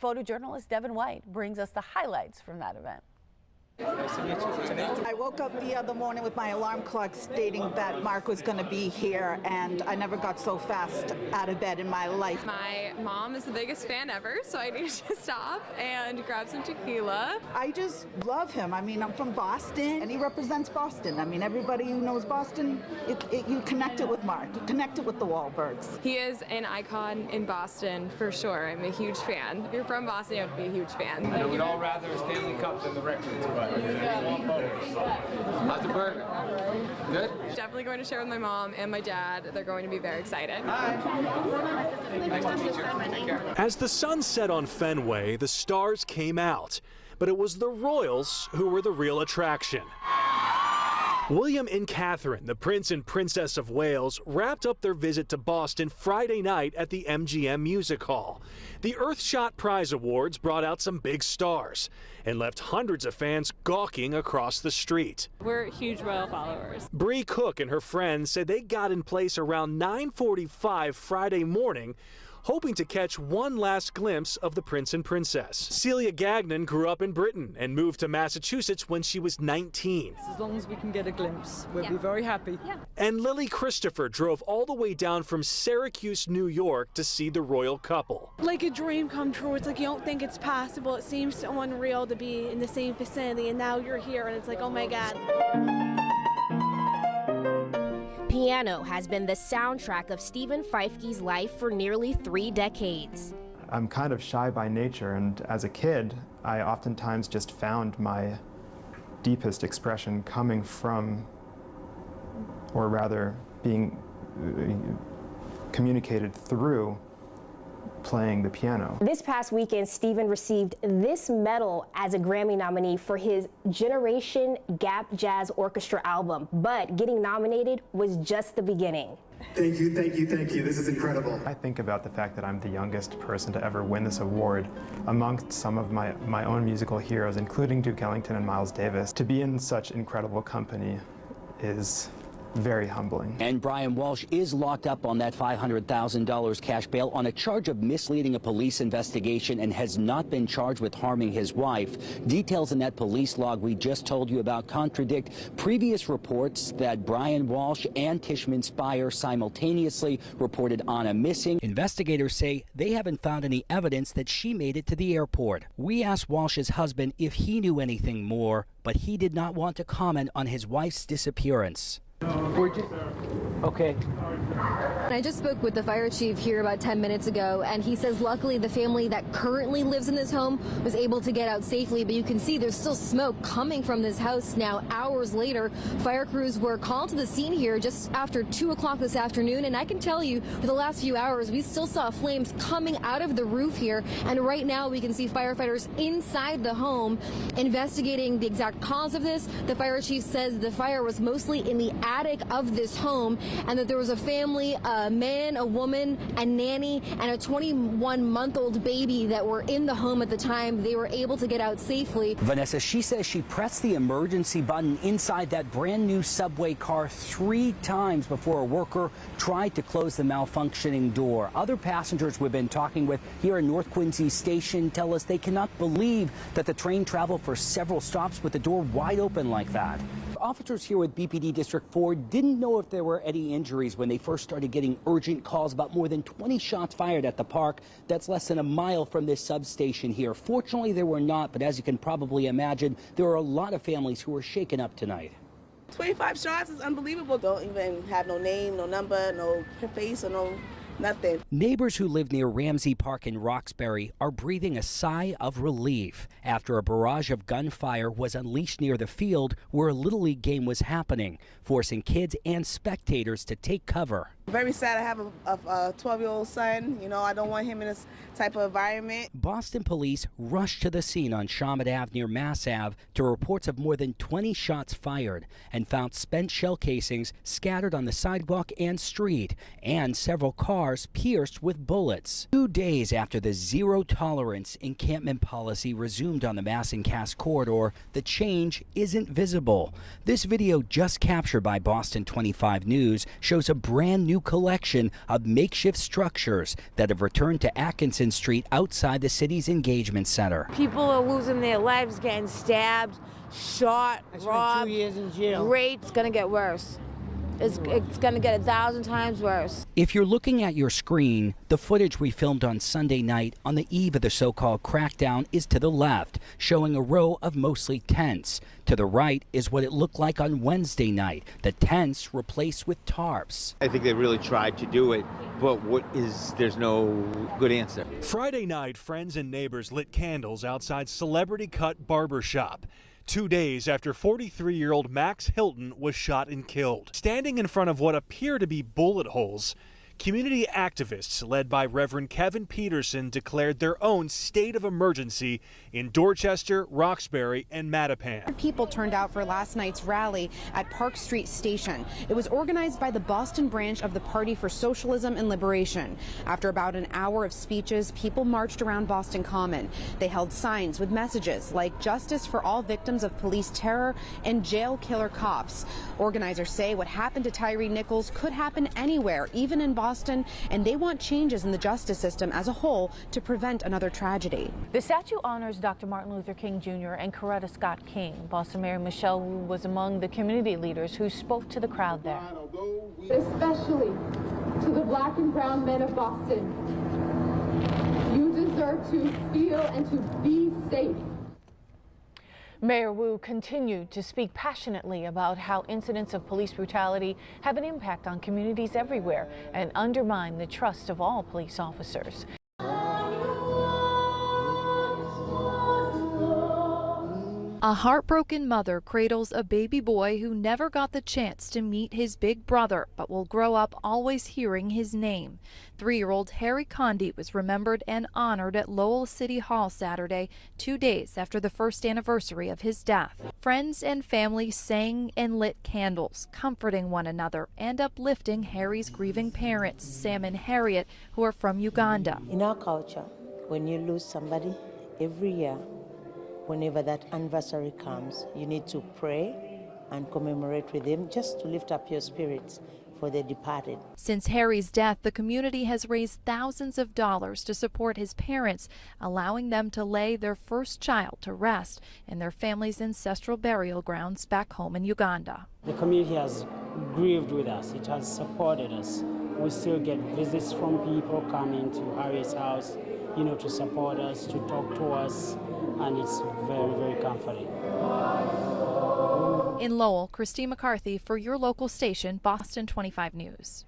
Photojournalist Devon White brings us the highlights from that event. Nice to meet you. I woke up the other morning with my alarm clock stating that Mark was going to be here, and I never got so fast out of bed in my life. My mom is the biggest fan ever, so I needed to stop and grab some tequila. I just love him. I mean, I'm from Boston, and he represents Boston. I mean, everybody who knows Boston, you connect it with Mark. You connect it with the Wahlbergs. He is an icon in Boston, for sure. I'm a huge fan. If you're from Boston, you have to be a huge fan. I know we'd all rather a Stanley Cup than the records, but how's the burger? Good? Definitely going to share with my mom and my dad. They're going to be very excited. Hi. Nice to meet you. Take care. As the sun set on Fenway, the stars came out, but it was the Royals who were the real attraction. William and Catherine, the Prince and Princess of Wales, wrapped up their visit to Boston Friday night at the MGM Music Hall. The Earthshot Prize Awards brought out some big stars and left hundreds of fans gawking across the street. We're huge royal followers. Bree Cook and her friends said they got in place around 9:45 Friday morning, hoping to catch one last glimpse of the Prince and Princess. Celia Gagnon grew up in Britain and moved to Massachusetts when she was 19. As long as we can get a glimpse, we'll be very happy. Yeah. And Lily Christopher drove all the way down from Syracuse, New York to see the royal couple. Like a dream come true. It's like you don't think it's possible. It seems so unreal to be in the same vicinity, and now you're here, and it's like, oh my God. Piano has been the soundtrack of Stephen Feifke's life for nearly 3 decades. I'm kind of shy by nature, and as a kid, I oftentimes just found my deepest expression coming from, or rather being communicated through, playing the piano. This past weekend, Stephen received this medal as a Grammy nominee for his Generation Gap Jazz Orchestra album, but getting nominated was just the beginning. Thank you, thank you, thank you. This is incredible. I think about the fact that I'm the youngest person to ever win this award amongst some of my own musical heroes, including Duke Ellington and Miles Davis. To be in such incredible company is very humbling. And Brian Walsh is locked up on that $500,000 cash bail on a charge of misleading a police investigation and has not been charged with harming his wife. Details in that police log we just told you about contradict previous reports that Brian Walsh and Tishman Speyer simultaneously reported Anna missing. Investigators say they haven't found any evidence that she made it to the airport. We asked Walsh's husband if he knew anything more, but he did not want to comment on his wife's disappearance. Okay. I just spoke with the fire chief here about 10 minutes ago, and he says luckily the family that currently lives in this home was able to get out safely, but you can see there's still smoke coming from this house now. Hours later, fire crews were called to the scene here just after 2 o'clock this afternoon, and I can tell you for the last few hours we still saw flames coming out of the roof here, and right now we can see firefighters inside the home investigating the exact cause of this. The fire chief says the fire was mostly in the attic of this home, and that there was a family, a man, a woman, a nanny, and a 21-month-old baby that were in the home at the time. They were able to get out safely. Vanessa, she says she pressed the emergency button inside that brand new subway car 3 times before a worker tried to close the malfunctioning door. Other passengers we've been talking with here in North Quincy Station tell us they cannot believe that the train traveled for several stops with the door wide open like that. Officers here with BPD District 4 didn't know if there were any injuries when they first started getting urgent calls about more than 20 shots fired at the park. That's less than a mile from this substation here. Fortunately, there were not, but as you can probably imagine, there are a lot of families who were shaken up tonight. 25 shots is unbelievable. Don't even have no name, no number, no face, or no nothing. Neighbors who live near Ramsey Park in Roxbury are breathing a sigh of relief after a barrage of gunfire was unleashed near the field where a Little League game was happening, forcing kids and spectators to take cover. Very sad. I have a 12-year-old son. You know, I don't want him in this type of environment. Boston police rushed to the scene on Shawmut Ave near Mass Ave to reports of more than 20 shots fired and found spent shell casings scattered on the sidewalk and street and several cars cars pierced with bullets. 2 days after the zero-tolerance encampment policy resumed on the Mass and Cass corridor, the change isn't visible. This video, just captured by Boston 25 News, shows a brand new collection of makeshift structures that have returned to Atkinson Street outside the city's engagement center. People are losing their lives, getting stabbed, shot, robbed, 2 years in jail. raped. It's going to get worse. It's going to get 1,000 times worse. If you're looking at your screen, the footage we filmed on Sunday night on the eve of the so-called crackdown is to the left, showing a row of mostly tents. To the right is what it looked like on Wednesday night, the tents replaced with tarps. I think they really tried to do it, but there's no good answer. Friday night, friends and neighbors lit candles outside Celebrity Cut Barbershop. 2 days after 43-year-old Max Hilton was shot and killed. Standing in front of what appear to be bullet holes, community activists led by Reverend Kevin Peterson declared their own state of emergency in Dorchester, Roxbury, and Mattapan. People turned out for last night's rally at Park Street Station. It was organized by the Boston branch of the Party for Socialism and Liberation. After about an hour of speeches, people marched around Boston Common. They held signs with messages like justice for all victims of police terror and jail killer cops. Organizers say what happened to Tyree Nichols could happen anywhere, even in Boston, and they want changes in the justice system as a whole to prevent another tragedy. The statue honors Dr. Martin Luther King Jr. and Coretta Scott King. Boston Mayor Michelle Wu was among the community leaders who spoke to the crowd there. Especially to the black and brown men of Boston. You deserve to feel and to be safe. Mayor Wu continued to speak passionately about how incidents of police brutality have an impact on communities everywhere and undermine the trust of all police officers. A heartbroken mother cradles a baby boy who never got the chance to meet his big brother, but will grow up always hearing his name. 3-year-old Harry Condi was remembered and honored at Lowell City Hall Saturday, 2 days after the first anniversary of his death. Friends and family sang and lit candles, comforting one another and uplifting Harry's grieving parents, Sam and Harriet, who are from Uganda. In our culture, when you lose somebody every year, whenever that anniversary comes, you need to pray and commemorate with them just to lift up your spirits for the departed. Since Harry's death, the community has raised thousands of dollars to support his parents, allowing them to lay their first child to rest in their family's ancestral burial grounds back home in Uganda. The community has grieved with us. It has supported us. We still get visits from people coming to Harry's house, to support us, to talk to us, and it's very, very comforting. In Lowell, Christine McCarthy for your local station, Boston 25 News.